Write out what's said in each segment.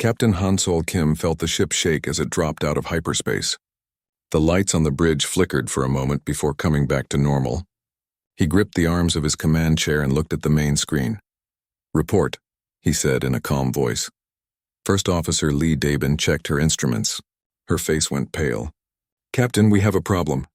Captain Hansol Kim felt the ship shake as it dropped out of hyperspace. The lights on the bridge flickered for a moment before coming back to normal. He gripped the arms of his command chair and looked at the main screen. "Report," he said in a calm voice. First Officer Lee Dabin checked her instruments. Her face went pale. "Captain, we have a problem.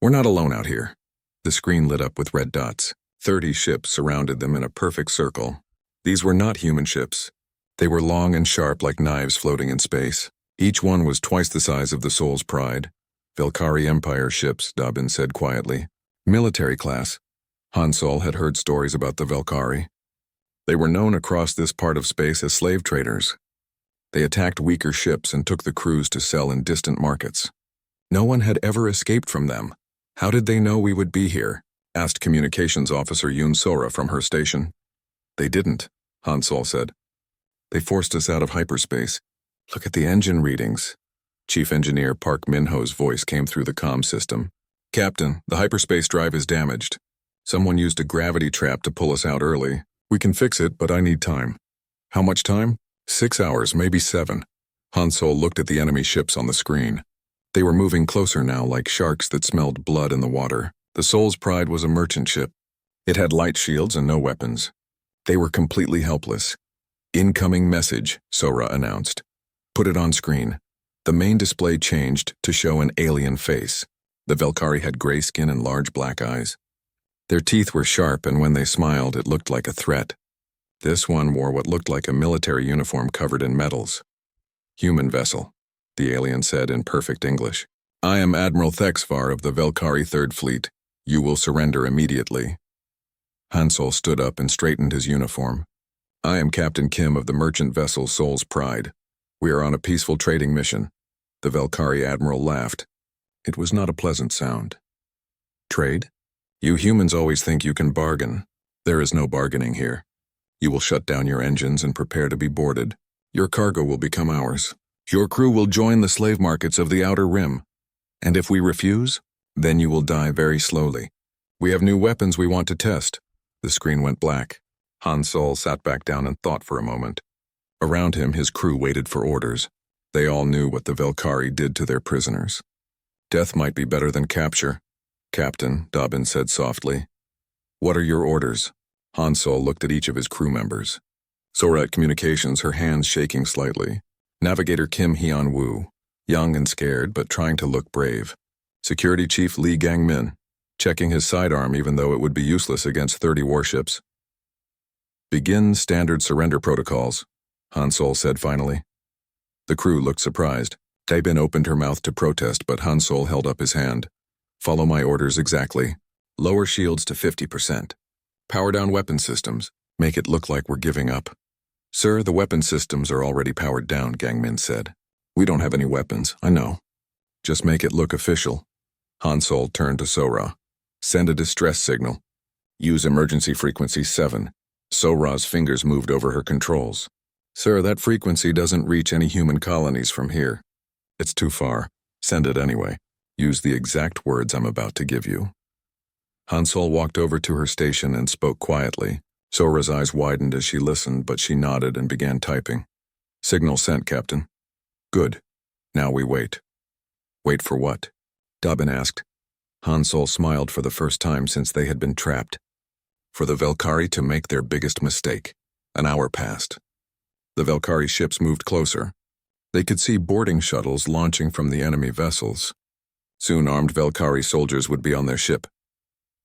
We're not alone out here." The screen lit up with red dots. 30 ships surrounded them in a perfect circle. These were not human ships. They were long and sharp like knives floating in space. Each one was twice the size of the Soul's Pride. Velkari Empire ships, Dobbin said quietly. Military class. Hansol had heard stories about the Velkari. They were known across this part of space as slave traders. They attacked weaker ships and took the crews to sell in distant markets. No one had ever escaped from them. "How did they know we would be here?" asked Communications Officer Yoon Sora from her station. "They didn't," Hansol said. "They forced us out of hyperspace. Look at the engine readings." Chief Engineer Park Min-ho's voice came through the comm system. "Captain, the hyperspace drive is damaged. Someone used a gravity trap to pull us out early. We can fix it, but I need time." "How much time?" 6 hours, maybe 7. Hansol looked at the enemy ships on the screen. They were moving closer now like sharks that smelled blood in the water. The Soul's Pride was a merchant ship. It had light shields and no weapons. They were completely helpless. "Incoming message," Sora announced. "Put it on screen." The main display changed to show an alien face. The Velkari had gray skin and large black eyes. Their teeth were sharp, and when they smiled, it looked like a threat. This one wore what looked like a military uniform covered in metals. "Human vessel," the alien said in perfect English. "I am Admiral Thexvar of the Velkari Third Fleet. You will surrender immediately." Hansol stood up and straightened his uniform. "I am Captain Kim of the merchant vessel Soul's Pride. We are on a peaceful trading mission." The Velkari Admiral laughed. It was not a pleasant sound. "Trade? You humans always think you can bargain. There is no bargaining here. You will shut down your engines and prepare to be boarded. Your cargo will become ours. Your crew will join the slave markets of the Outer Rim. And if we refuse, then you will die very slowly. We have new weapons we want to test." The screen went black. Hansol sat back down and thought for a moment. Around him, his crew waited for orders. They all knew what the Velkari did to their prisoners. "Death might be better than capture." "Captain," Dobbin said softly. "What are your orders?" Hansol looked at each of his crew members. Sora at Communications, her hands shaking slightly. Navigator Kim Hyun-woo, young and scared but trying to look brave. Security Chief Lee Gang-min, checking his sidearm even though it would be useless against 30 warships. "Begin standard surrender protocols," Hansol said finally. The crew looked surprised. Dabin opened her mouth to protest, but Hansol held up his hand. "Follow my orders exactly. Lower shields to 50%. Power down weapon systems. Make it look like we're giving up." "Sir, the weapon systems are already powered down," Gang-min said. "We don't have any weapons, I know. Just make it look official." Hansol turned to Sora. "Send a distress signal. Use emergency frequency 7. Sora's fingers moved over her controls. "Sir, that frequency doesn't reach any human colonies from here. It's too far. Send it anyway. Use the exact words I'm about to give you." Hansol walked over to her station and spoke quietly. Sora's eyes widened as she listened, but she nodded and began typing. "Signal sent, Captain." "Good. Now we wait." "Wait for what?" Dobbin asked. Hansol smiled for the first time since they had been trapped. "For the Velkari to make their biggest mistake." An hour passed. The Velkari ships moved closer. They could see boarding shuttles launching from the enemy vessels. Soon armed Velkari soldiers would be on their ship.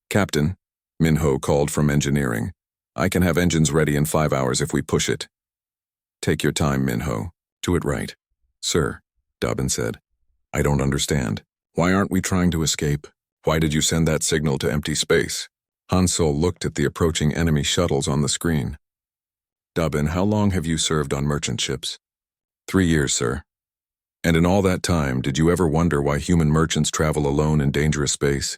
"Captain," Min-ho called from engineering, "I can have engines ready in 5 hours if we push it." "Take your time, Min-ho. Do it right." "Sir," Dobbin said, "I don't understand. Why aren't we trying to escape? Why did you send that signal to empty space?" Hansol looked at the approaching enemy shuttles on the screen. "Dobbin, how long have you served on merchant ships?" 3 years, sir." "And in all that time, did you ever wonder why human merchants travel alone in dangerous space?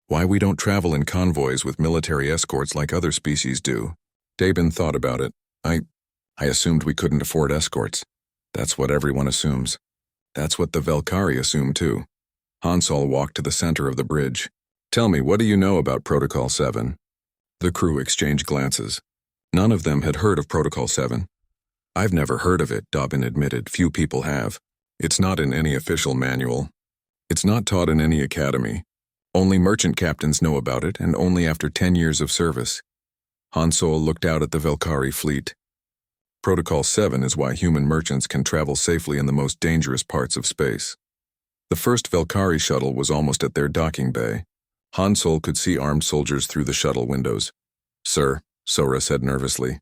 Why we don't travel in convoys with military escorts like other species do?" Dabin thought about it. I assumed we couldn't afford escorts. That's what everyone assumes. That's what the Velkari assume too." Hansol walked to the center of the bridge. "Tell me, what do you know about Protocol 7? The crew exchanged glances. None of them had heard of Protocol 7. I've never heard of it, Dobbin admitted. Few people have. It's not in any official manual. It's not taught in any academy. Only merchant captains know about it, and only after 10 years of service. Han Solo looked out at the Velkari fleet. Protocol 7 is why human merchants can travel safely in the most dangerous parts of space. The first Velkari shuttle was almost at their docking bay. Han Solo could see armed soldiers through the shuttle windows. Sir, Sora said nervously.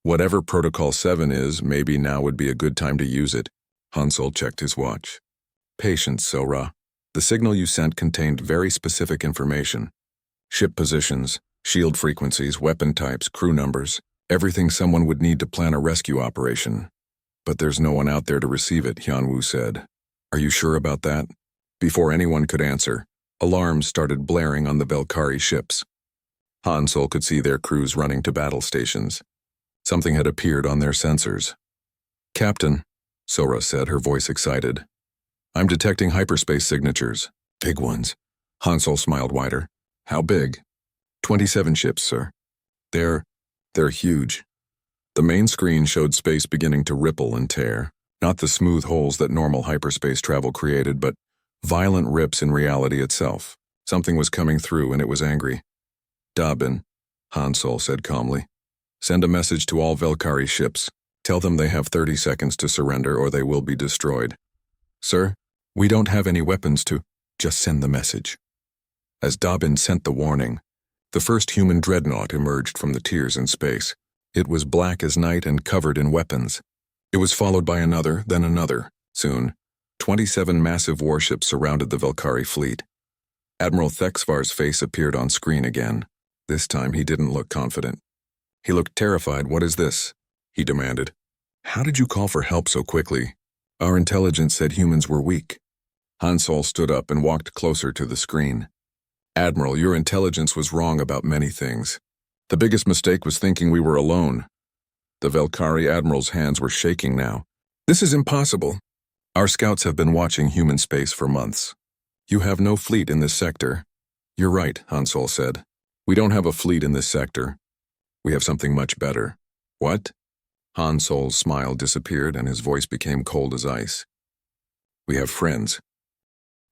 Whatever Protocol 7 is, maybe now would be a good time to use it. Han Solo checked his watch. Patience, Sora. The signal you sent contained very specific information. Ship positions, shield frequencies, weapon types, crew numbers, everything someone would need to plan a rescue operation. But there's no one out there to receive it, Hyunwoo said. Are you sure about that? Before anyone could answer, alarms started blaring on the Velkari ships. Han Solo could see their crews running to battle stations. Something had appeared on their sensors. Captain, Sora said, her voice excited. I'm detecting hyperspace signatures. Big ones. Han Solo smiled wider. How big? 27 ships, sir. They're huge. The main screen showed space beginning to ripple and tear. Not the smooth holes that normal hyperspace travel created, but violent rips in reality itself. Something was coming through and it was angry. Dobbin, Han Solo said calmly. Send a message to all Velkari ships. Tell them they have 30 seconds to surrender or they will be destroyed. Sir, we don't have any weapons to... Just send the message. As Dobbin sent the warning, the first human dreadnought emerged from the tears in space. It was black as night and covered in weapons. It was followed by another, then another. Soon, 27 massive warships surrounded the Velkari fleet. Admiral Thexvar's face appeared on screen again. This time he didn't look confident. He looked terrified. What is this? He demanded. How did you call for help so quickly? Our intelligence said humans were weak. Han Solo stood up and walked closer to the screen. Admiral, your intelligence was wrong about many things. The biggest mistake was thinking we were alone. The Velkari Admiral's hands were shaking now. This is impossible. Our scouts have been watching human space for months. You have no fleet in this sector. You're right, Han Solo said. We don't have a fleet in this sector. We have something much better. What? Han Solo's smile disappeared and his voice became cold as ice. We have friends.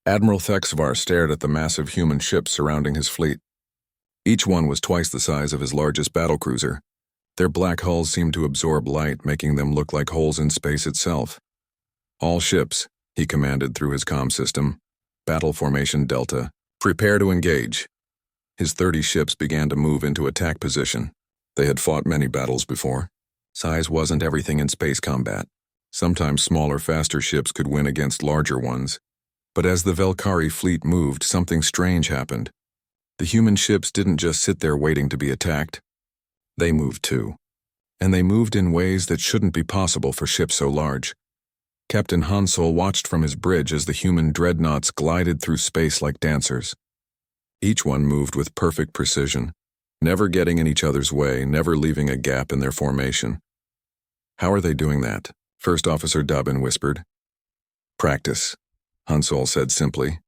Admiral Thexvar stared at the massive human ships surrounding his fleet. Each one was twice the size of his largest battlecruiser. Their black hulls seemed to absorb light, making them look like holes in space itself. All ships, he commanded through his comm system. Battle formation Delta. Prepare to engage. His 30 ships began to move into attack position. They had fought many battles before. Size wasn't everything in space combat. Sometimes smaller, faster ships could win against larger ones. But as the Velkari fleet moved, something strange happened. The human ships didn't just sit there waiting to be attacked. They moved too. And they moved in ways that shouldn't be possible for ships so large. Captain Han Solo watched from his bridge as the human dreadnoughts glided through space like dancers. Each one moved with perfect precision, never getting in each other's way, never leaving a gap in their formation. How are they doing that? First Officer Dobbin whispered. Practice, Han Solo said simply.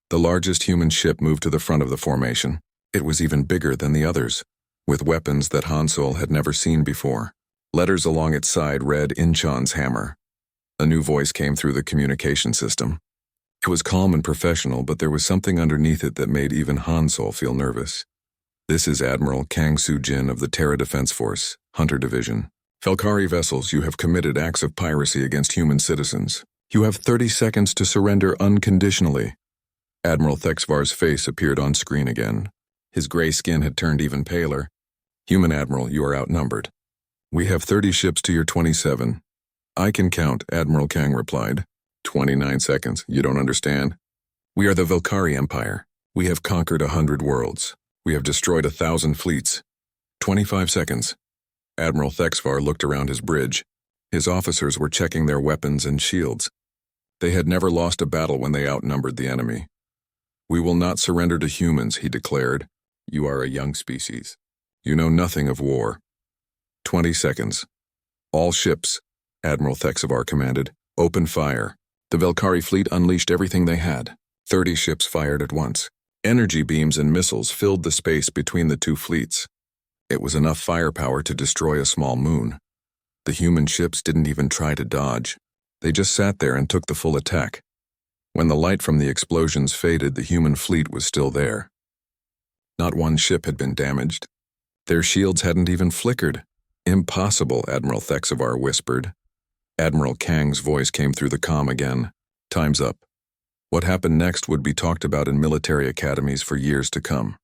The largest human ship moved to the front of the formation. It was even bigger than the others, with weapons that Han Solo had never seen before. Letters along its side read Inchon's hammer. A new voice came through the communication system. It was calm and professional, but there was something underneath it that made even Han Solo feel nervous. This is Admiral Kang Soo-jin of the Terra Defense Force, Hunter Division. Velkari vessels, you have committed acts of piracy against human citizens. You have 30 seconds to surrender unconditionally. Admiral Thexvar's face appeared on screen again. His gray skin had turned even paler. Human Admiral, you are outnumbered. We have 30 ships to your 27. I can count, Admiral Kang replied. 29 seconds, you don't understand? We are the Velkari Empire. We have conquered 100 worlds. We have destroyed 1,000 fleets. 25 seconds. Admiral Thexvar looked around his bridge. His officers were checking their weapons and shields. They had never lost a battle when they outnumbered the enemy. We will not surrender to humans, he declared. You are a young species. You know nothing of war. 20 seconds. All ships, Admiral Thexvar commanded, open fire. The Velkari fleet unleashed everything they had. 30 ships fired at once. Energy beams and missiles filled the space between the two fleets. It was enough firepower to destroy a small moon. The human ships didn't even try to dodge. They just sat there and took the full attack. When the light from the explosions faded, the human fleet was still there. Not one ship had been damaged. Their shields hadn't even flickered. Impossible, Admiral Thexavar whispered. Admiral Kang's voice came through the comm again. Time's up. What happened next would be talked about in military academies for years to come.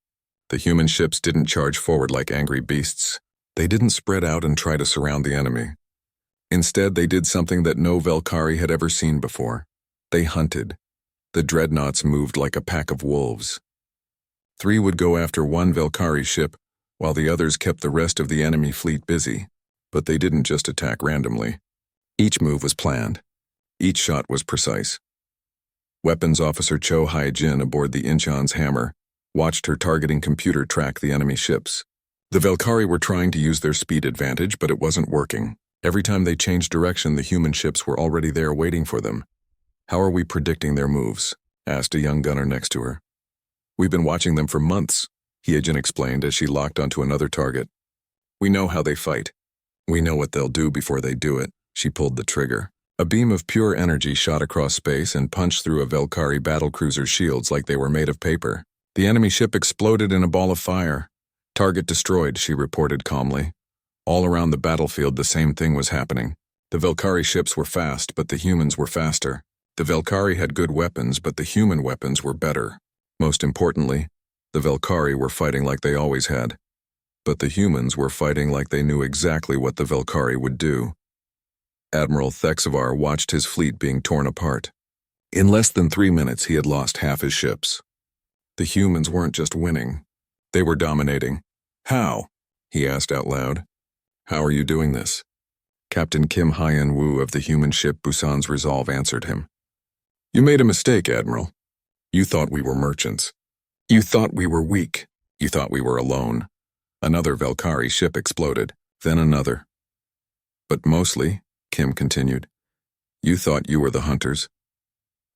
The human ships didn't charge forward like angry beasts. They didn't spread out and try to surround the enemy. Instead, they did something that no Velkari had ever seen before. They hunted. The dreadnoughts moved like a pack of wolves. 3 would go after one Velkari ship, while the others kept the rest of the enemy fleet busy. But they didn't just attack randomly. Each move was planned. Each shot was precise. Weapons Officer Cho Hai-jin aboard the Incheon's hammer watched her targeting computer track the enemy ships. The Velkari were trying to use their speed advantage, but it wasn't working. Every time they changed direction, the human ships were already there waiting for them. "How are we predicting their moves?" asked a young gunner next to her. "We've been watching them for months," Hyejin explained as she locked onto another target. "We know how they fight. We know what they'll do before they do it." She pulled the trigger. A beam of pure energy shot across space and punched through a Velkari battlecruiser's shields like they were made of paper. The enemy ship exploded in a ball of fire. "Target destroyed," she reported calmly. All around the battlefield, the same thing was happening. The Velkari ships were fast, but the humans were faster. The Velkari had good weapons, but the human weapons were better. Most importantly, the Velkari were fighting like they always had. But the humans were fighting like they knew exactly what the Velkari would do. Admiral Thexavar watched his fleet being torn apart. In less than 3 minutes, he had lost half his ships. The humans weren't just winning. They were dominating. "How?" he asked out loud. "How are you doing this?" Captain Kim Hyen-woo of the human ship Busan's Resolve answered him. "You made a mistake, Admiral. You thought we were merchants. You thought we were weak. You thought we were alone." Another Velkari ship exploded, then another. "But mostly," Kim continued, "you thought you were the hunters."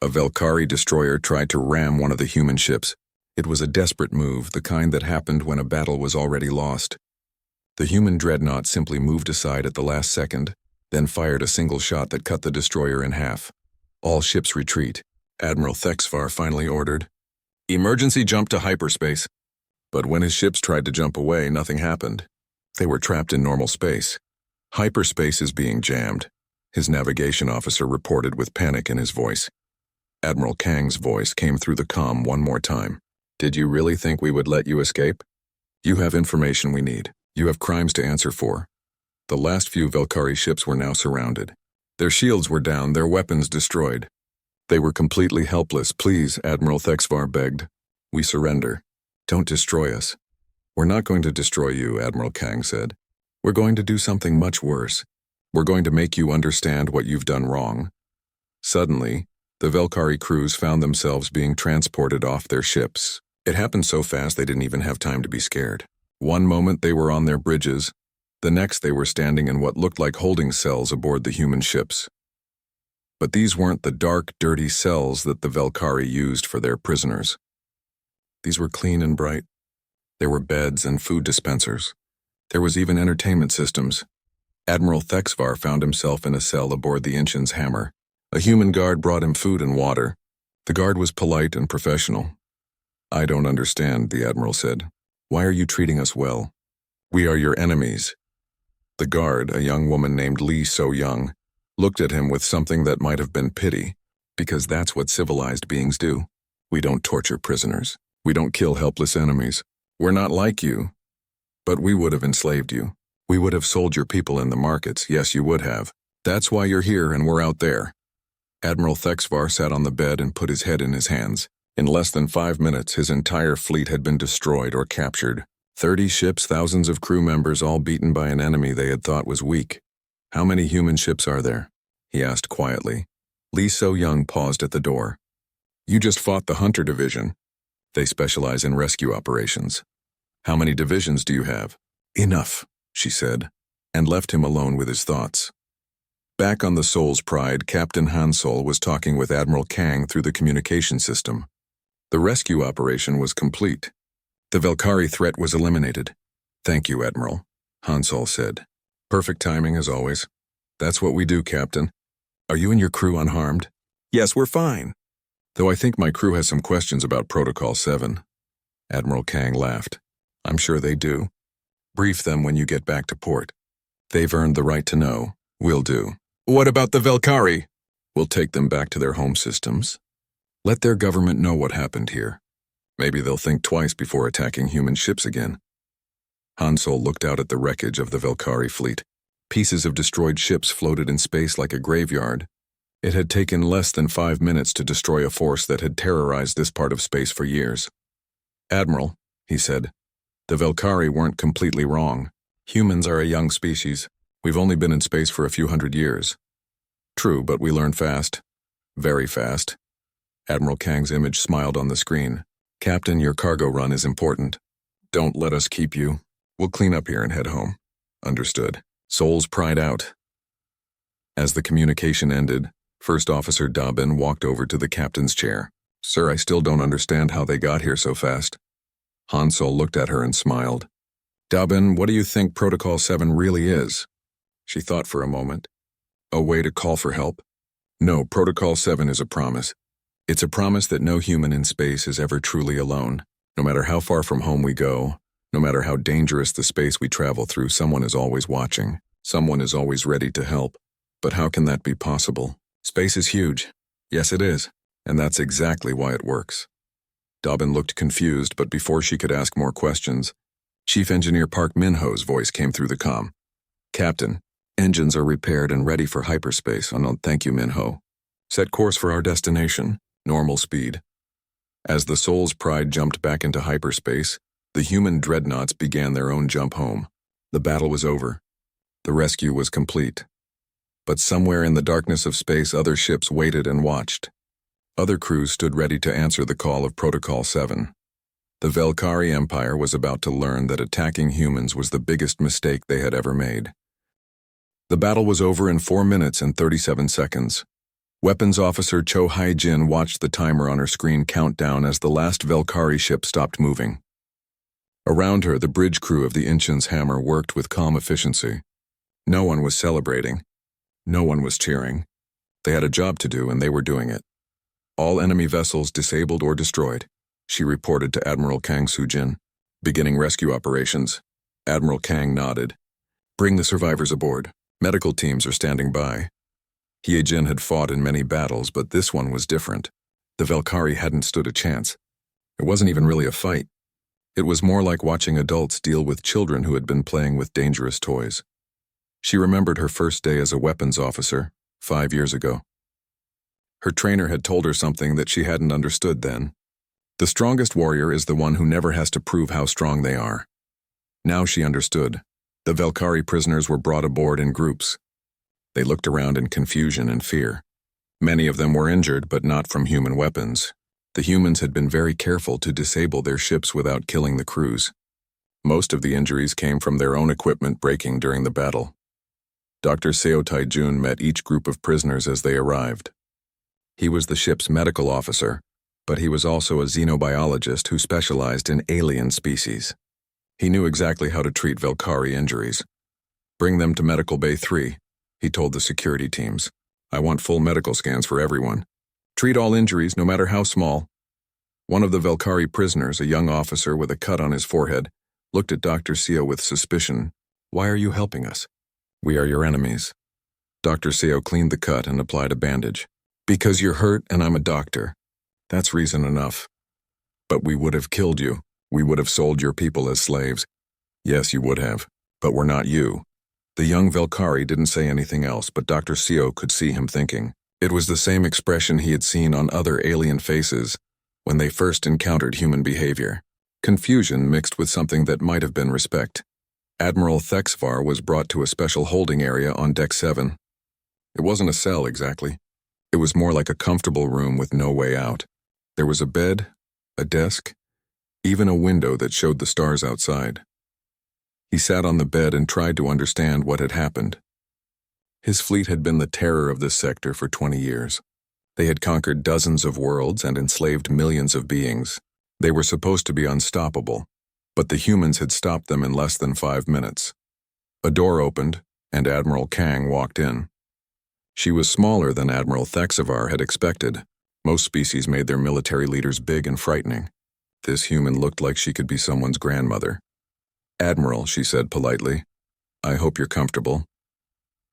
A Velkari destroyer tried to ram one of the human ships. It was a desperate move, the kind that happened when a battle was already lost. The human dreadnought simply moved aside at the last second, then fired a single shot that cut the destroyer in half. "All ships retreat," Admiral Thexavar finally ordered. "Emergency jump to hyperspace." But when his ships tried to jump away, nothing happened. They were trapped in normal space. "Hyperspace is being jammed," his navigation officer reported with panic in his voice. Admiral Kang's voice came through the comm one more time. "Did you really think we would let you escape? You have information we need. You have crimes to answer for." The last few Velkari ships were now surrounded. Their shields were down, their weapons destroyed. They were completely helpless. "Please," Admiral Thexavar begged. "We surrender. Don't destroy us." "We're not going to destroy you," Admiral Kang said. "We're going to do something much worse. We're going to make you understand what you've done wrong." Suddenly, the Velkari crews found themselves being transported off their ships. It happened so fast they didn't even have time to be scared. One moment they were on their bridges, the next they were standing in what looked like holding cells aboard the human ships. But these weren't the dark, dirty cells that the Velkari used for their prisoners. These were clean and bright. There were beds and food dispensers. There was even entertainment systems. Admiral Thexavar found himself in a cell aboard the Incheon's hammer. A human guard brought him food and water. The guard was polite and professional. "I don't understand," the Admiral said. "Why are you treating us well? We are your enemies." The guard, a young woman named Lee So-young, looked at him with something that might have been pity, because that's what civilized beings do. "We don't torture prisoners. We don't kill helpless enemies. We're not like you. But we would have enslaved you. We would have sold your people in the markets. Yes, you would have. That's why you're here and we're out there." Admiral Thexavar sat on the bed and put his head in his hands. In less than 5 minutes, his entire fleet had been destroyed or captured. 30 ships, thousands of crew members, all beaten by an enemy they had thought was weak. "How many human ships are there?" he asked quietly. Lee So-young paused at the door. "You just fought the Hunter Division. They specialize in rescue operations. How many divisions do you have?" "Enough," she said, and left him alone with his thoughts. Back on the Soul's Pride, Captain Hansol was talking with Admiral Kang through the communication system. The rescue operation was complete. The Velkari threat was eliminated. "Thank you, Admiral," Hansol said. "Perfect timing as always." That's what we do, Captain. Are you and your crew unharmed? Yes, we're fine. Though I think my crew has some questions about Protocol 7. Admiral Kang laughed. I'm sure they do. Brief them when you get back to port. They've earned the right to know. We'll do. What about the Valkyrie? We'll take them back to their home systems. Let their government know what happened here. Maybe they'll think twice before attacking human ships again. Han Solo looked out at the wreckage of the Valkyrie fleet. Pieces of destroyed ships floated in space like a graveyard. It had taken less than 5 minutes to destroy a force that had terrorized this part of space for years. Admiral, he said, the Valkyrie weren't completely wrong. Humans are a young species. We've only been in space for a few hundred years. True, but we learn fast. Very fast. Admiral Kang's image smiled on the screen. Captain, your cargo run is important. Don't let us keep you. We'll clean up here and head home. Understood. Souls pried out. As the communication ended, First Officer Dobbin walked over to the captain's chair. Sir, I still don't understand how they got here so fast. Han Solo looked at her and smiled. Dobbin, what do you think Protocol 7 really is? She thought for a moment. A way to call for help? No, Protocol 7 is a promise. It's a promise that no human in space is ever truly alone. No matter how far from home we go, no matter how dangerous the space we travel through, someone is always watching. Someone is always ready to help. But how can that be possible? Space is huge. Yes, it is. And that's exactly why it works. Dobbin looked confused, but before she could ask more questions, Chief Engineer Park Min-ho's voice came through the comm. Captain, engines are repaired and ready for hyperspace. Thank you, Min-ho. Set course for our destination. Normal speed. As the Soul's Pride jumped back into hyperspace, the human dreadnoughts began their own jump home. The battle was over. The rescue was complete. But somewhere in the darkness of space, other ships waited and watched. Other crews stood ready to answer the call of Protocol 7. The Valkyrie Empire was about to learn that attacking humans was the biggest mistake they had ever made. The battle was over in 4 minutes and 37 seconds. Weapons Officer Cho Hai-jin watched the timer on her screen count down as the last Valkyrie ship stopped moving. Around her, the bridge crew of the Incheon's Hammer worked with calm efficiency. No one was celebrating. No one was cheering. They had a job to do, and they were doing it. All enemy vessels disabled or destroyed, she reported to Admiral Kang Soo-jin. Beginning rescue operations. Admiral Kang nodded. Bring the survivors aboard. Medical teams are standing by. Hye-jin had fought in many battles, but this one was different. The Valkyrie hadn't stood a chance. It wasn't even really a fight. It was more like watching adults deal with children who had been playing with dangerous toys. She remembered her first day as a weapons officer, 5 years ago. Her trainer had told her something that she hadn't understood then. The strongest warrior is the one who never has to prove how strong they are. Now she understood. The Valkyrie prisoners were brought aboard in groups. They looked around in confusion and fear. Many of them were injured, but not from human weapons. The humans had been very careful to disable their ships without killing the crews. Most of the injuries came from their own equipment breaking during the battle. Dr. Seo Tai-jun met each group of prisoners as they arrived. He was the ship's medical officer, but he was also a xenobiologist who specialized in alien species. He knew exactly how to treat Valkyrie injuries. Bring them to Medical Bay 3, he told the security teams. I want full medical scans for everyone. Treat all injuries, no matter how small. One of the Valkyrie prisoners, a young officer with a cut on his forehead, looked at Dr. Seo with suspicion. Why are you helping us? We are your enemies. Dr. Seo cleaned the cut and applied a bandage. Because you're hurt and I'm a doctor. That's reason enough. But we would have killed you. We would have sold your people as slaves. Yes, you would have. But we're not you. The young Valkyrie didn't say anything else, but Dr. Seo could see him thinking. It was the same expression he had seen on other alien faces when they first encountered human behavior. Confusion mixed with something that might have been respect. Admiral Thexvar was brought to a special holding area on Deck 7. It wasn't a cell exactly. It was more like a comfortable room with no way out. There was a bed, a desk, even a window that showed the stars outside. He sat on the bed and tried to understand what had happened. His fleet had been the terror of this sector for 20 years. They had conquered dozens of worlds and enslaved millions of beings. They were supposed to be unstoppable, but the humans had stopped them in less than 5 minutes. A door opened, and Admiral Kang walked in. She was smaller than Admiral Thexavar had expected. Most species made their military leaders big and frightening. This human looked like she could be someone's grandmother. "Admiral," she said politely, "I hope you're comfortable."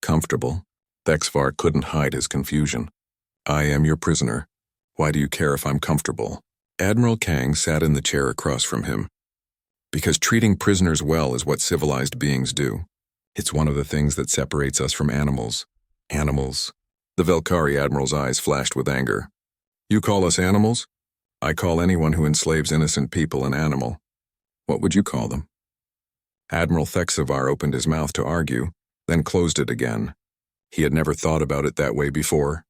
Comfortable? Thexvar couldn't hide his confusion. "I am your prisoner. Why do you care if I'm comfortable?" Admiral Kang sat in the chair across from him. "Because treating prisoners well is what civilized beings do. It's one of the things that separates us from animals." "Animals?" The Velkari Admiral's eyes flashed with anger. "You call us animals? I call anyone who enslaves innocent people an animal. What would you call them?" Admiral Thexavar opened his mouth to argue, then closed it again. He had never thought about it that way before.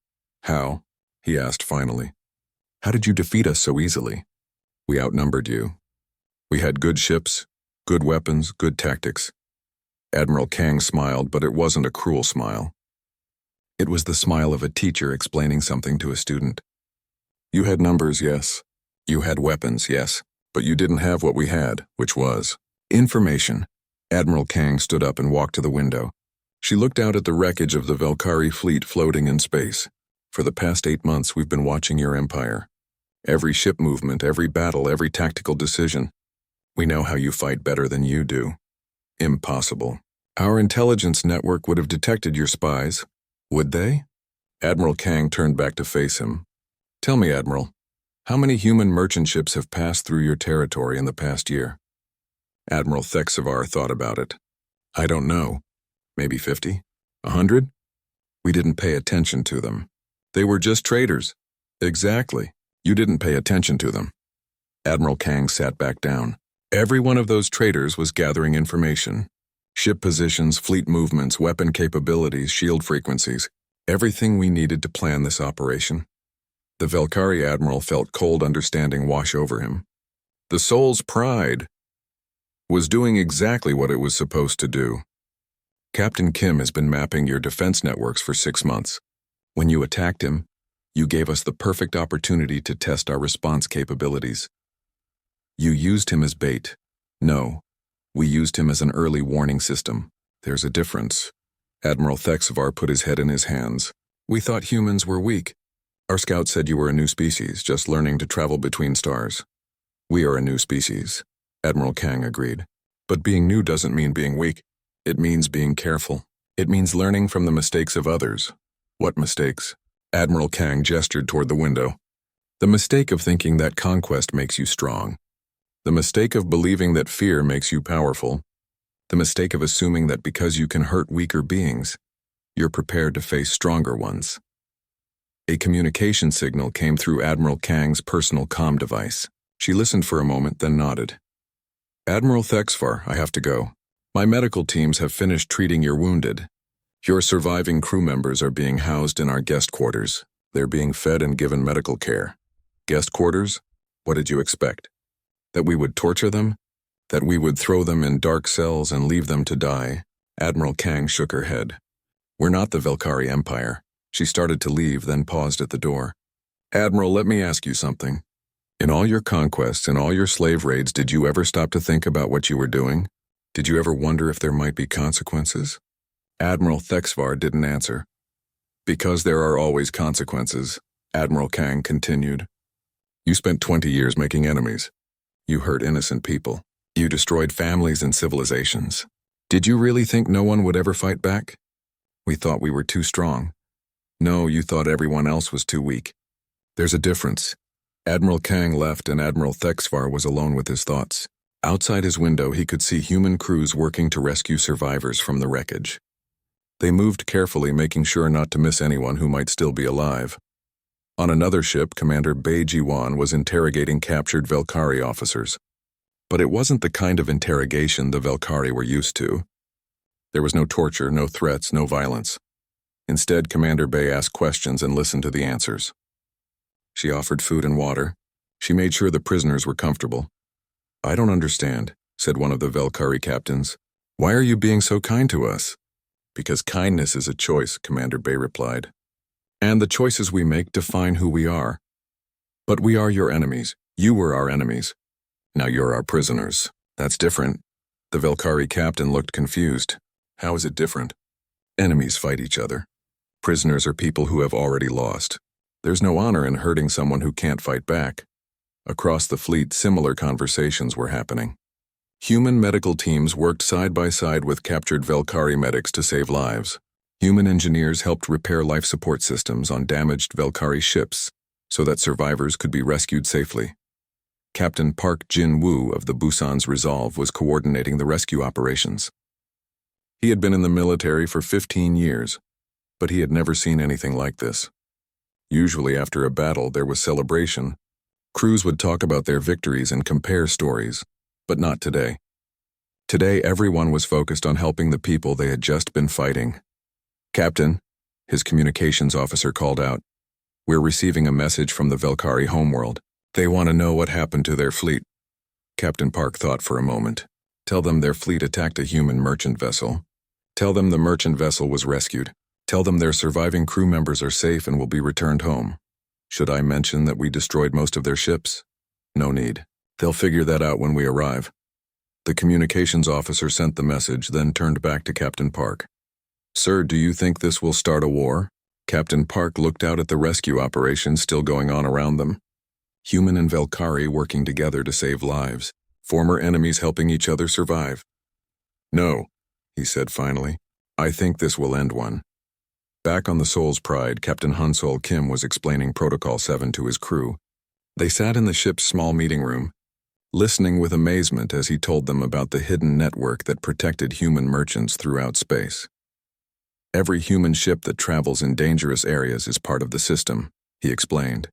"How?" he asked finally. "How did you defeat us so easily?" "We outnumbered you. We had good ships, good weapons, good tactics." Admiral Kang smiled, but it wasn't a cruel smile. It was the smile of a teacher explaining something to a student. "You had numbers, yes. You had weapons, yes. But you didn't have what we had, which was information." Admiral Kang stood up and walked to the window. She looked out at the wreckage of the Velkari fleet floating in space. "For the past 8 months, we've been watching your empire. Every ship movement, every battle, every tactical decision. We know how you fight better than you do." "Impossible. Our intelligence network would have detected your spies." "Would they?" Admiral Kang turned back to face him. "Tell me, Admiral, how many human merchant ships have passed through your territory in the past year?" Admiral Thexavar thought about it. "I don't know. Maybe 50? 100? We didn't pay attention to them. They were just traders." "Exactly. You didn't pay attention to them." Admiral Kang sat back down. "Every one of those traders was gathering information. Ship positions, fleet movements, weapon capabilities, shield frequencies. Everything we needed to plan this operation." The Velkari Admiral felt cold understanding wash over him. The Soul's pride was doing exactly what it was supposed to do. "Captain Kim has been mapping your defense networks for 6 months. When you attacked him, you gave us the perfect opportunity to test our response capabilities. You used him as bait. No, we used him as an early warning system. There's a difference." Admiral Thexavar put his head in his hands. "We thought humans were weak. Our scouts said you were a new species, just learning to travel between stars." "We are a new species," Admiral Kang agreed. "But being new doesn't mean being weak. It means being careful. It means learning from the mistakes of others." "What mistakes?" Admiral Kang gestured toward the window. "The mistake of thinking that conquest makes you strong. The mistake of believing that fear makes you powerful. The mistake of assuming that because you can hurt weaker beings, you're prepared to face stronger ones." A communication signal came through Admiral Kang's personal comm device. She listened for a moment, then nodded. "Admiral Thexvar, I have to go. My medical teams have finished treating your wounded. Your surviving crew members are being housed in our guest quarters. They're being fed and given medical care." "Guest quarters? What did you expect? That we would torture them? That we would throw them in dark cells and leave them to die?" Admiral Kang shook her head. "We're not the Velkari Empire." She started to leave, then paused at the door. "Admiral, let me ask you something. In all your conquests and all your slave raids, did you ever stop to think about what you were doing? Did you ever wonder if there might be consequences?" Admiral Thexavar didn't answer. "Because there are always consequences," Admiral Kang continued. "You spent 20 years making enemies. You hurt innocent people. You destroyed families and civilizations. Did you really think no one would ever fight back? We thought we were too strong. No, you thought everyone else was too weak. There's a difference." Admiral Kang left and Admiral Thexavar was alone with his thoughts. Outside his window, he could see human crews working to rescue survivors from the wreckage. They moved carefully, making sure not to miss anyone who might still be alive. On another ship, Commander Bei Jiwan was interrogating captured Velkari officers. But it wasn't the kind of interrogation the Velkari were used to. There was no torture, no threats, no violence. Instead, Commander Bei asked questions and listened to the answers. She offered food and water. She made sure the prisoners were comfortable. "I don't understand," said one of the Velkari captains. "Why are you being so kind to us?" "Because kindness is a choice," Commander Bei replied. "And the choices we make define who we are. But we are your enemies. You were our enemies. Now you're our prisoners. That's different." The Velkari captain looked confused. "How is it different?" "Enemies fight each other. Prisoners are people who have already lost. There's no honor in hurting someone who can't fight back. Across the fleet, similar conversations were happening. Human medical teams worked side by side with captured Velkari medics to save lives. Human engineers helped repair life support systems on damaged Velkari ships so that survivors could be rescued safely. Captain Park Jin-woo of the Busan's Resolve was coordinating the rescue operations. He had been in the military for 15 years, but he had never seen anything like this. Usually after a battle there was celebration. Crews would talk about their victories and compare stories, but not today. Today everyone was focused on helping the people they had just been fighting. "Captain," his communications officer called out, "we're receiving a message from the Velkari homeworld. They want to know what happened to their fleet." Captain Park thought for a moment. Tell them their fleet attacked a human merchant vessel. Tell them the merchant vessel was rescued. Tell them their surviving crew members are safe and will be returned home. Should I mention that we destroyed most of their ships? No need. They'll figure that out when we arrive. The communications officer sent the message, then turned back to Captain Park. "Sir, do you think this will start a war?" Captain Park looked out at the rescue operation still going on around them. Human and Velkari working together to save lives. Former enemies helping each other survive. "No," he said finally. "I think this will end one." Back on the Soul's Pride, Captain Hansol Kim was explaining Protocol 7 to his crew. They sat in the ship's small meeting room, listening with amazement as he told them about the hidden network that protected human merchants throughout space. "Every human ship that travels in dangerous areas is part of the system," he explained.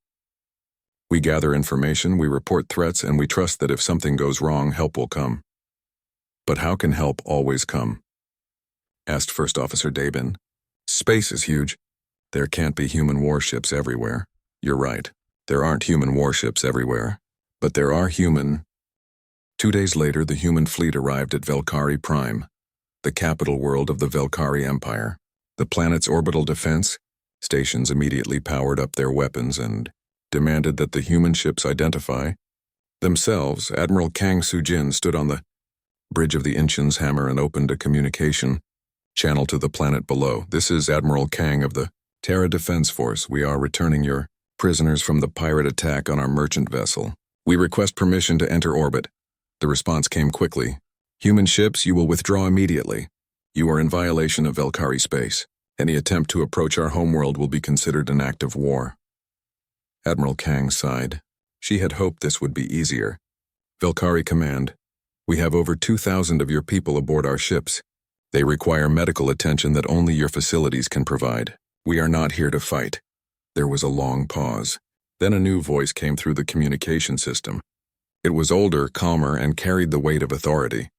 "We gather information, we report threats, and we trust that if something goes wrong, help will come." "But how can help always come?" asked First Officer Dabin. "Space is huge. There can't be human warships everywhere." "You're right. There aren't human warships everywhere. But there are human—" 2 days later, the human fleet arrived at Velkari Prime, the capital world of the Velkari Empire. The planet's orbital defense stations immediately powered up their weapons and demanded that the human ships identify themselves. Admiral Kang Soo-jin stood on the bridge of the Inchin's hammer and opened a communication channel to the planet below. "This is Admiral Kang of the Terra Defense Force. We are returning your prisoners from the pirate attack on our merchant vessel. We request permission to enter orbit." The response came quickly. "Human ships, you will withdraw immediately. You are in violation of Velkari space. Any attempt to approach our homeworld will be considered an act of war." Admiral Kang sighed. She had hoped this would be easier. "Velkari Command, we have over 2,000 of your people aboard our ships. They require medical attention that only your facilities can provide. We are not here to fight." There was a long pause. Then a new voice came through the communication system. It was older, calmer, and carried the weight of authority.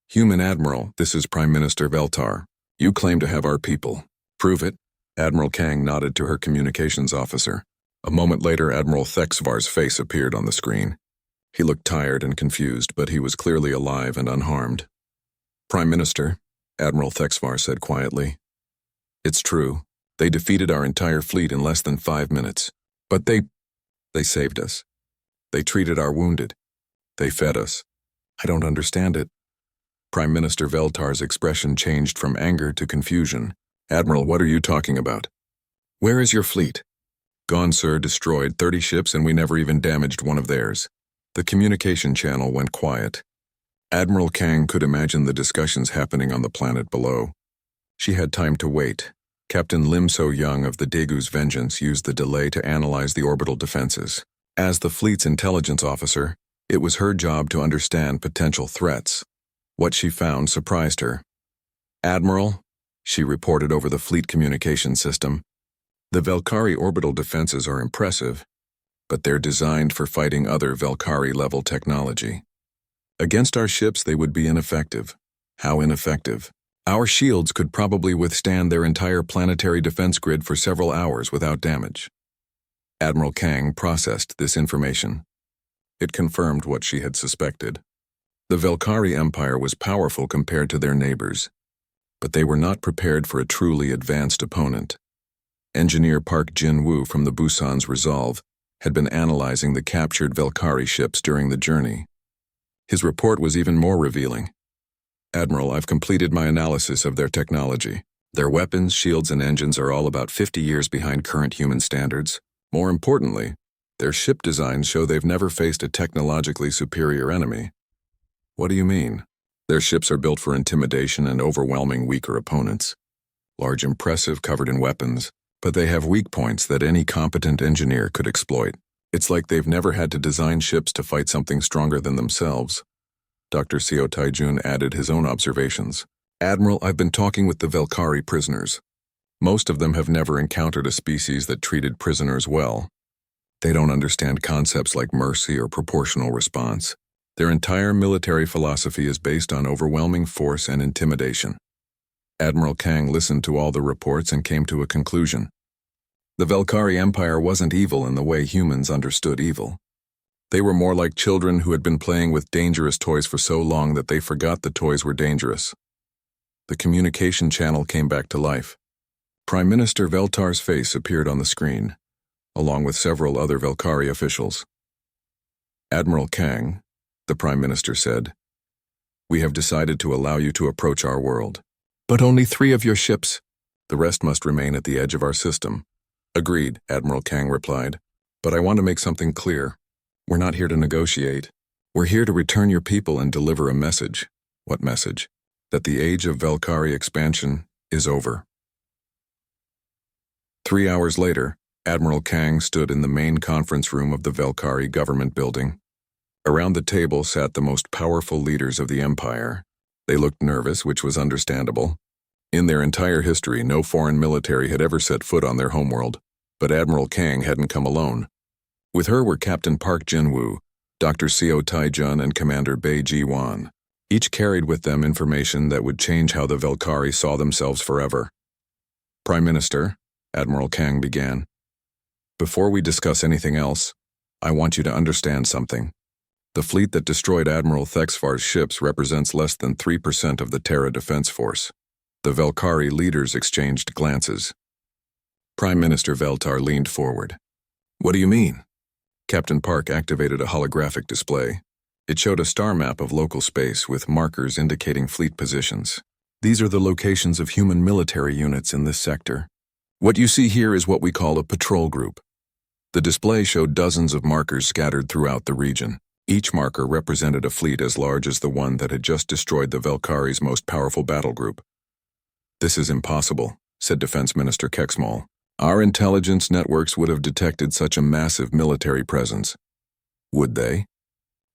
"Human Admiral, this is Prime Minister Veltar. You claim to have our people. Prove it." Admiral Kang nodded to her communications officer. A moment later, Admiral Thexvar's face appeared on the screen. He looked tired and confused, but he was clearly alive and unharmed. "Prime Minister," Admiral Thexvar said quietly, "it's true. They defeated our entire fleet in less than 5 minutes. But they saved us. They treated our wounded. They fed us. I don't understand it." Prime Minister Veltar's expression changed from anger to confusion. "Admiral, what are you talking about? Where is your fleet?" "Gone, sir. Destroyed 30 ships, and we never even damaged one of theirs." The communication channel went quiet. Admiral Kang could imagine the discussions happening on the planet below. She had time to wait. Captain Lim So-young of the Daegu's Vengeance used the delay to analyze the orbital defenses. As the fleet's intelligence officer, it was her job to understand potential threats. What she found surprised her. "Admiral," she reported over the fleet communication system, "the Velkari orbital defenses are impressive, but they're designed for fighting other Velkari-level technology. Against our ships, they would be ineffective." "How ineffective?" "Our shields could probably withstand their entire planetary defense grid for several hours without damage." Admiral Kang processed this information. It confirmed what she had suspected. The Velkari Empire was powerful compared to their neighbors, but they were not prepared for a truly advanced opponent. Engineer Park Jin-woo from the Busan's Resolve had been analyzing the captured Velkari ships during the journey. His report was even more revealing. "Admiral, I've completed my analysis of their technology. Their weapons, shields, and engines are all about 50 years behind current human standards. More importantly, their ship designs show they've never faced a technologically superior enemy. What do you mean? Their ships are built for intimidation and overwhelming weaker opponents. Large, impressive, covered in weapons, but they have weak points that any competent engineer could exploit. It's like they've never had to design ships to fight something stronger than themselves. Dr. Seo Taijun added his own observations. Admiral, I've been talking with the Velkari prisoners. Most of them have never encountered a species that treated prisoners well. They don't understand concepts like mercy or proportional response. Their entire military philosophy is based on overwhelming force and intimidation. Admiral Kang listened to all the reports and came to a conclusion. The Velkari Empire wasn't evil in the way humans understood evil. They were more like children who had been playing with dangerous toys for so long that they forgot the toys were dangerous. The communication channel came back to life. Prime Minister Veltar's face appeared on the screen, along with several other Velkari officials. Admiral Kang, the Prime Minister said, we have decided to allow you to approach our world. But only 3 of your ships. The rest must remain at the edge of our system. Agreed, Admiral Kang replied. But I want to make something clear. We're not here to negotiate. We're here to return your people and deliver a message. What message? That the age of Velkari expansion is over. 3 hours later, Admiral Kang stood in the main conference room of the Velkari government building. Around the table sat the most powerful leaders of the Empire. They looked nervous, which was understandable. In their entire history, no foreign military had ever set foot on their homeworld, but Admiral Kang hadn't come alone. With her were Captain Park Jin-woo, Dr. Seo Taijun, and Commander Bai Ji-wan. Each carried with them information that would change how the Velkari saw themselves forever. Prime Minister, Admiral Kang began. Before we discuss anything else, I want you to understand something. The fleet that destroyed Admiral Thexfar's ships represents less than 3% of the Terra Defense Force. The Velkari leaders exchanged glances. Prime Minister Veltar leaned forward. What do you mean? Captain Park activated a holographic display. It showed a star map of local space with markers indicating fleet positions. These are the locations of human military units in this sector. What you see here is what we call a patrol group. The display showed dozens of markers scattered throughout the region. Each marker represented a fleet as large as the one that had just destroyed the Velkari's most powerful battle group. This is impossible, said Defense Minister Kexmal. Our intelligence networks would have detected such a massive military presence. Would they?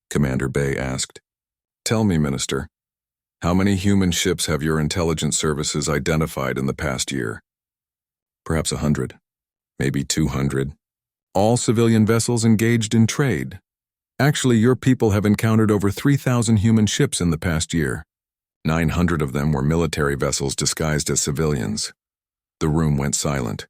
Commander Bai asked. Tell me, Minister, how many human ships have your intelligence services identified in the past year? Perhaps 100, maybe 200. All civilian vessels engaged in trade. Actually, your people have encountered over 3,000 human ships in the past year. 900 of them were military vessels disguised as civilians. The room went silent.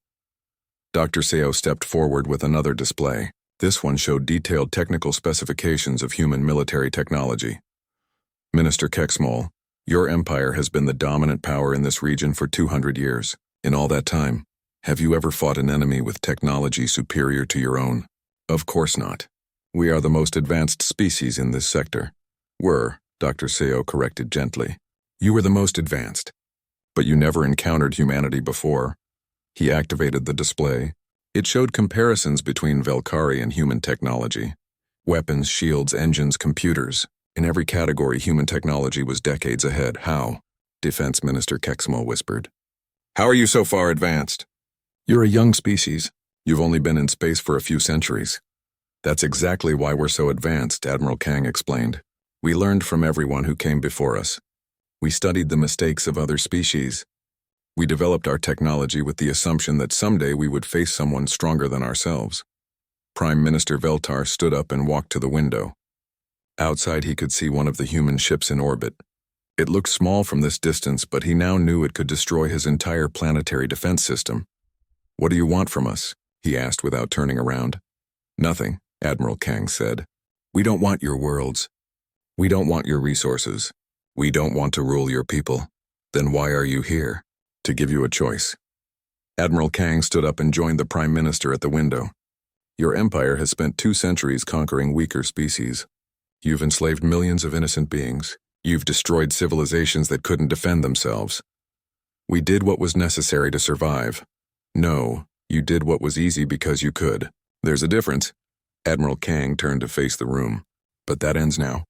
Dr. Seo stepped forward with another display. This one showed detailed technical specifications of human military technology. Minister Kexmal, your empire has been the dominant power in this region for 200 years. In all that time, have you ever fought an enemy with technology superior to your own? Of course not. We are the most advanced species in this sector. Dr. Seo corrected gently. You were the most advanced. But you never encountered humanity before. He activated the display. It showed comparisons between Velkari and human technology. Weapons, shields, engines, computers. In every category, human technology was decades ahead. How? Defense Minister Kexmal whispered. How are you so far advanced? You're a young species. You've only been in space for a few centuries. That's exactly why we're so advanced, Admiral Kang explained. We learned from everyone who came before us. We studied the mistakes of other species. We developed our technology with the assumption that someday we would face someone stronger than ourselves. Prime Minister Veltar stood up and walked to the window. Outside he could see one of the human ships in orbit. It looked small from this distance, but he now knew it could destroy his entire planetary defense system. What do you want from us? He asked without turning around. Nothing, Admiral Kang said. We don't want your worlds. We don't want your resources. We don't want to rule your people. Then why are you here? To give you a choice. Admiral Kang stood up and joined the Prime Minister at the window. Your empire has spent 2 centuries conquering weaker species. You've enslaved millions of innocent beings. You've destroyed civilizations that couldn't defend themselves. We did what was necessary to survive. No, you did what was easy because you could. There's a difference. Admiral Kang turned to face the room. But that ends now.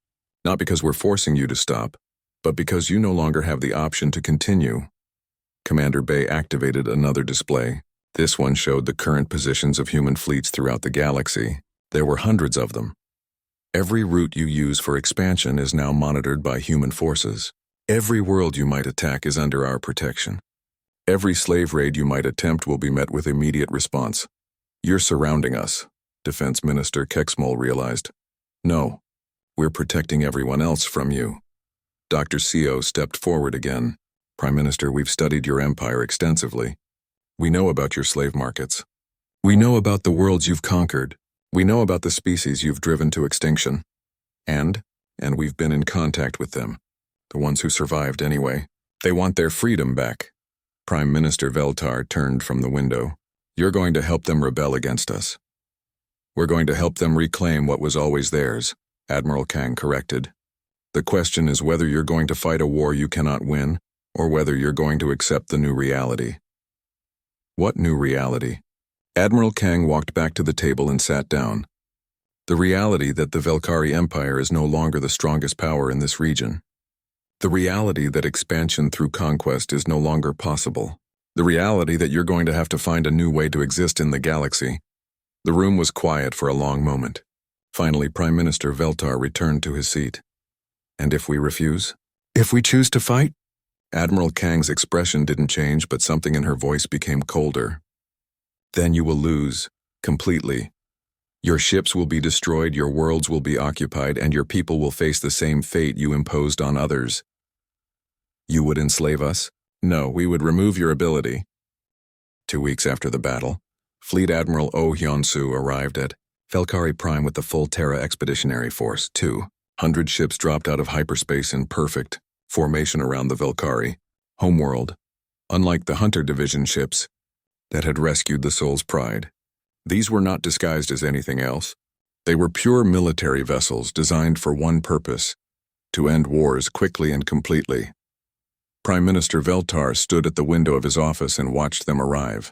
Not because we're forcing you to stop, but because you no longer have the option to continue. Commander Bay activated another display. This one showed the current positions of human fleets throughout the galaxy. There were hundreds of them. Every route you use for expansion is now monitored by human forces. Every world you might attack is under our protection. Every slave raid you might attempt will be met with immediate response. You're surrounding us, Defense Minister Kexmol realized. No, we're protecting everyone else from you. Dr. Seo stepped forward again. Prime Minister, we've studied your empire extensively. We know about your slave markets. We know about the worlds you've conquered. We know about the species you've driven to extinction. And we've been in contact with them. The ones who survived anyway. They want their freedom back. Prime Minister Veltar turned from the window. You're going to help them rebel against us. We're going to help them reclaim what was always theirs, Admiral Kang corrected. The question is whether you're going to fight a war you cannot win, or whether you're going to accept the new reality. What new reality? Admiral Kang walked back to the table and sat down. The reality that the Velkari Empire is no longer the strongest power in this region. The reality that expansion through conquest is no longer possible. The reality that you're going to have to find a new way to exist in the galaxy. The room was quiet for a long moment. Finally, Prime Minister Veltar returned to his seat. And if we refuse? If we choose to fight? Admiral Kang's expression didn't change, but something in her voice became colder. Then you will lose, completely. Your ships will be destroyed, your worlds will be occupied, and your people will face the same fate you imposed on others. You would enslave us? No, we would remove your ability. 2 weeks after the battle, Fleet Admiral Oh Hyun-soo arrived at Velkari Prime with the full Terra Expeditionary Force. 200 ships dropped out of hyperspace in perfect formation around the Velkari homeworld, unlike the Hunter Division ships that had rescued the Soul's Pride. These were not disguised as anything else. They were pure military vessels designed for one purpose, to end wars quickly and completely. Prime Minister Veltar stood at the window of his office and watched them arrive.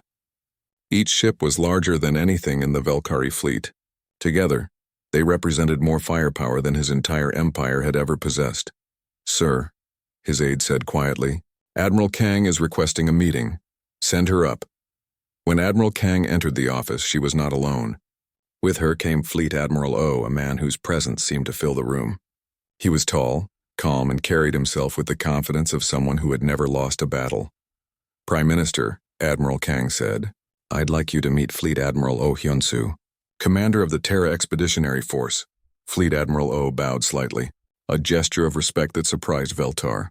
Each ship was larger than anything in the Velkari fleet. Together, they represented more firepower than his entire empire had ever possessed. Sir, his aide said quietly, Admiral Kang is requesting a meeting. Send her up. When Admiral Kang entered the office, she was not alone. With her came Fleet Admiral Oh, a man whose presence seemed to fill the room. He was tall, calm, and carried himself with the confidence of someone who had never lost a battle. Prime Minister, Admiral Kang said, I'd like you to meet Fleet Admiral Oh Hyun-soo, commander of the Terra Expeditionary Force. Fleet Admiral Oh bowed slightly, a gesture of respect that surprised Veltar.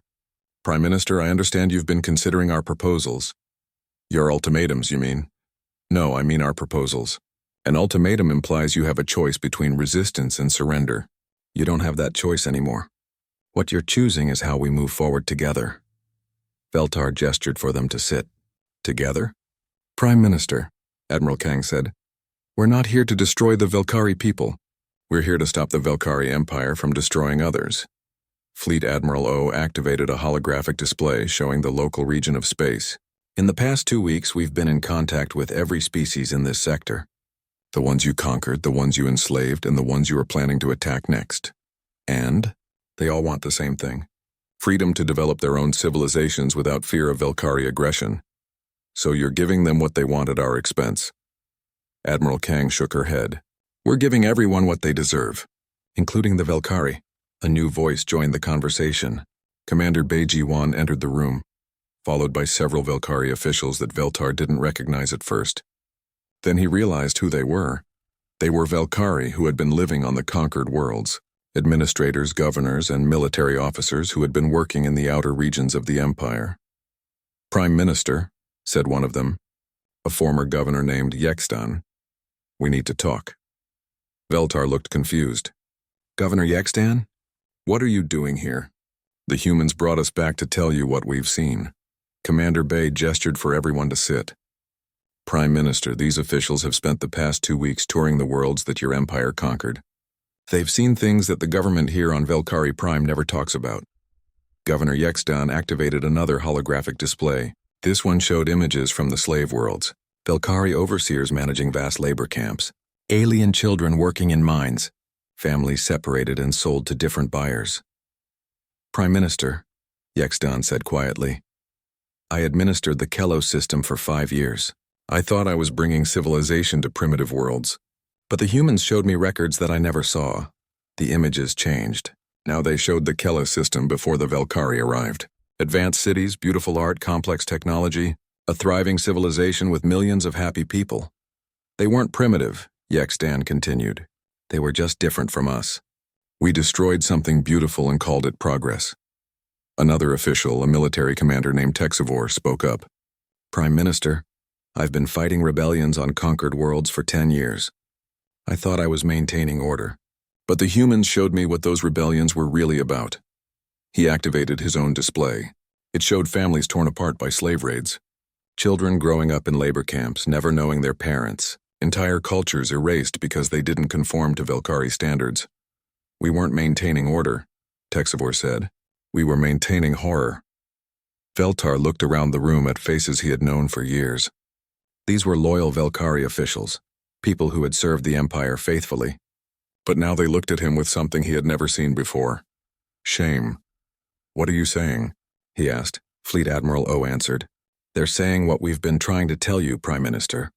Prime Minister, I understand you've been considering our proposals. Your ultimatums, you mean? No, I mean our proposals. An ultimatum implies you have a choice between resistance and surrender. You don't have that choice anymore. What you're choosing is how we move forward together. Veltar gestured for them to sit. Together? Prime Minister, Admiral Kang said, we're not here to destroy the Velkari people. We're here to stop the Velkari Empire from destroying others. Fleet Admiral Oh activated a holographic display showing the local region of space. In the past 2 weeks, we've been in contact with every species in this sector. The ones you conquered, the ones you enslaved, and the ones you are planning to attack next. And they all want the same thing. Freedom to develop their own civilizations without fear of Velkari aggression. So you're giving them what they want at our expense. Admiral Kang shook her head. We're giving everyone what they deserve, including the Velkari. A new voice joined the conversation. Commander Bae Ji-won entered the room, followed by several Velkari officials that Veltar didn't recognize at first. Then he realized who they were. They were Velkari who had been living on the conquered worlds, administrators, governors, and military officers who had been working in the outer regions of the Empire. Prime Minister, said one of them, a former governor named Yextan. We need to talk. Veltar looked confused. Governor Yextan? What are you doing here? The humans brought us back to tell you what we've seen. Commander Bay gestured for everyone to sit. Prime Minister, these officials have spent the past 2 weeks touring the worlds that your empire conquered. They've seen things that the government here on Velkari Prime never talks about. Governor Yextan activated another holographic display, This one showed images from the slave worlds, Velkari overseers managing vast labor camps, alien children working in mines, families separated and sold to different buyers. Prime Minister, Vestan said quietly, I administered the Kelos system for 5 years. I thought I was bringing civilization to primitive worlds, but the humans showed me records that I never saw. The images changed. Now they showed the Kelos system before the Velkari arrived. Advanced cities, beautiful art, complex technology, a thriving civilization with millions of happy people. They weren't primitive, Vestan continued. They were just different from us. We destroyed something beautiful and called it progress. Another official, a military commander named Texivor, spoke up. Prime Minister, I've been fighting rebellions on conquered worlds for 10 years. I thought I was maintaining order, but the humans showed me what those rebellions were really about. He activated his own display. It showed families torn apart by slave raids, children growing up in labor camps, never knowing their parents, entire cultures erased because they didn't conform to Velkari standards. We weren't maintaining order, Texivor said. We were maintaining horror. Veltar looked around the room at faces he had known for years. These were loyal Velkari officials, people who had served the Empire faithfully. But now they looked at him with something he had never seen before. Shame. What are you saying? He asked. Fleet Admiral O answered. They're saying what we've been trying to tell you, Prime Minister.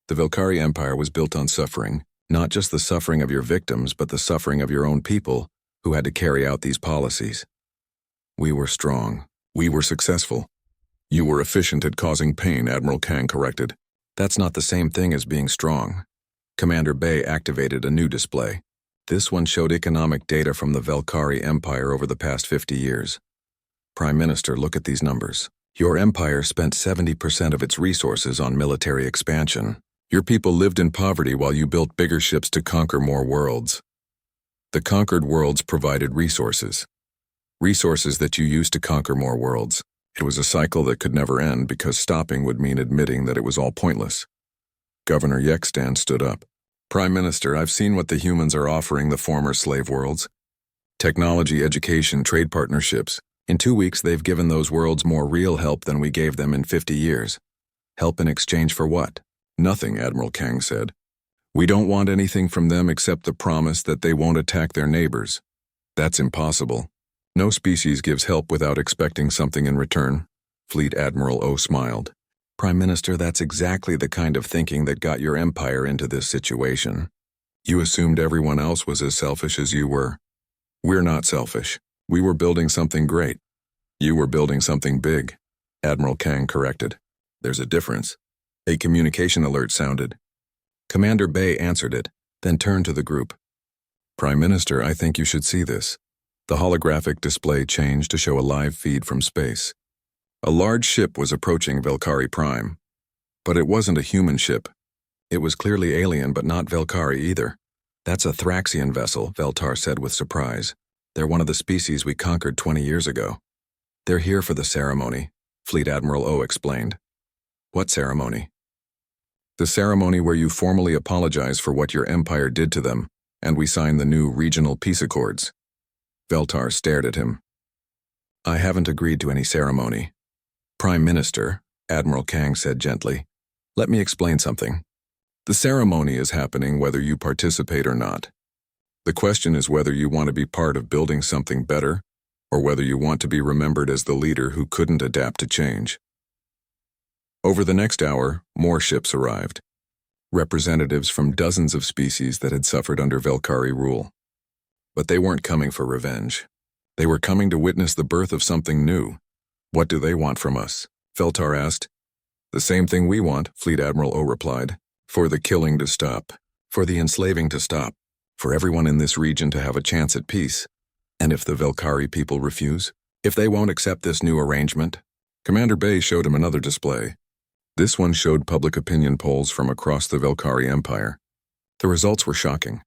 The Velkari Empire was built on suffering, not just the suffering of your victims, but the suffering of your own people who had to carry out these policies. We were strong. We were successful. You were efficient at causing pain, Admiral Kang corrected. That's not the same thing as being strong. Commander Bay activated a new display. This one showed economic data from the Velkari Empire over the past 50 years. Prime Minister, look at these numbers. Your empire spent 70% of its resources on military expansion. Your people lived in poverty while you built bigger ships to conquer more worlds. The conquered worlds provided resources. Resources that you used to conquer more worlds. It was a cycle that could never end because stopping would mean admitting that it was all pointless. Governor Vestan stood up. Prime Minister, I've seen what the humans are offering the former slave worlds. Technology, education, trade partnerships. In 2 weeks, they've given those worlds more real help than we gave them in 50 years. Help in exchange for what? Nothing, Admiral Kang said. We don't want anything from them except the promise that they won't attack their neighbors. That's impossible. No species gives help without expecting something in return. Fleet Admiral O smiled. Prime Minister, that's exactly the kind of thinking that got your empire into this situation. You assumed everyone else was as selfish as you were. We're not selfish. We were building something great. You were building something big, Admiral Kang corrected. There's a difference. A communication alert sounded. Commander Bay answered it, then turned to the group. Prime Minister, I think you should see this. The holographic display changed to show a live feed from space. A large ship was approaching Velkari Prime. But it wasn't a human ship. It was clearly alien, but not Velkari either. That's a Thraxian vessel, Veltar said with surprise. They're one of the species we conquered 20 years ago. They're here for the ceremony, Fleet Admiral O explained. What ceremony? The ceremony where you formally apologize for what your empire did to them, and we sign the new regional peace accords. Veltar stared at him. I haven't agreed to any ceremony. Prime Minister, Admiral Kang said gently, let me explain something. The ceremony is happening whether you participate or not. The question is whether you want to be part of building something better, or whether you want to be remembered as the leader who couldn't adapt to change. Over the next hour, more ships arrived. Representatives from dozens of species that had suffered under Velkari rule. But they weren't coming for revenge. They were coming to witness the birth of something new. What do they want from us? Veltar asked. The same thing we want, Fleet Admiral O replied. For the killing to stop. For the enslaving to stop. For everyone in this region to have a chance at peace. And if the Velkari people refuse? If they won't accept this new arrangement? Commander Bay showed him another display. This one showed public opinion polls from across the Velkari Empire. The results were shocking.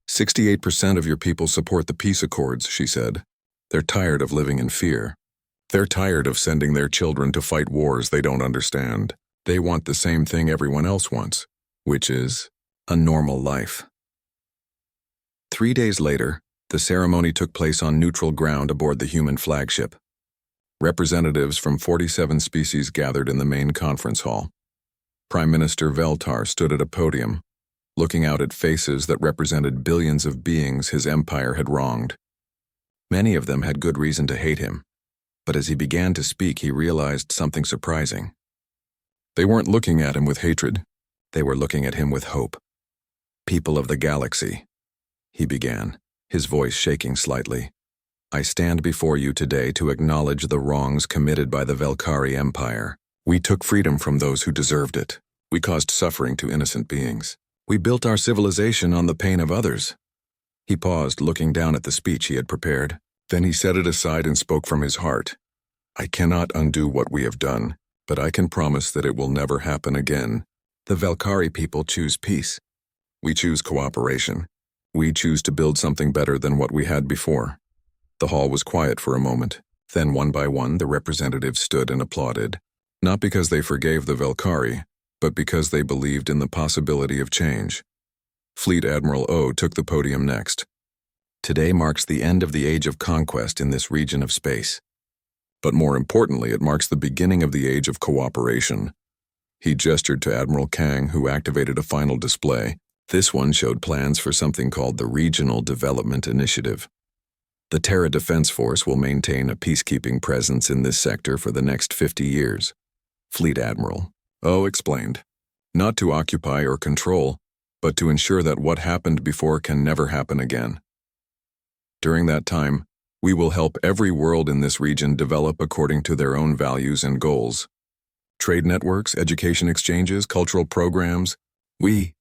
68% of your people support the peace accords, she said. They're tired of living in fear. They're tired of sending their children to fight wars they don't understand. They want the same thing everyone else wants, which is a normal life. 3 days later, the ceremony took place on neutral ground aboard the human flagship. Representatives from 47 species gathered in the main conference hall. Prime Minister Veltar stood at a podium, looking out at faces that represented billions of beings his empire had wronged. Many of them had good reason to hate him, but as he began to speak, he realized something surprising. They weren't looking at him with hatred. They were looking at him with hope. "People of the galaxy," he began, his voice shaking slightly. "I stand before you today to acknowledge the wrongs committed by the Velkari Empire. We took freedom from those who deserved it. We caused suffering to innocent beings. We built our civilization on the pain of others." He paused, looking down at the speech he had prepared. Then he set it aside and spoke from his heart. "I cannot undo what we have done, but I can promise that it will never happen again. The Velkari people choose peace. We choose cooperation. We choose to build something better than what we had before." The hall was quiet for a moment. Then one by one the representatives stood and applauded, not because they forgave the Velkari, but because they believed in the possibility of change. Fleet Admiral O took the podium next. "Today marks the end of the age of conquest in this region of space. But more importantly, it marks the beginning of the age of cooperation." He gestured to Admiral Kang, who activated a final display. This one showed plans for something called the Regional Development Initiative. The Terra Defense Force will maintain a peacekeeping presence in this sector for the next 50 years. Fleet Admiral O explained, "Not to occupy or control, but to ensure that what happened before can never happen again. During that time, we will help every world in this region develop according to their own values and goals. Trade networks, education exchanges, cultural programs, we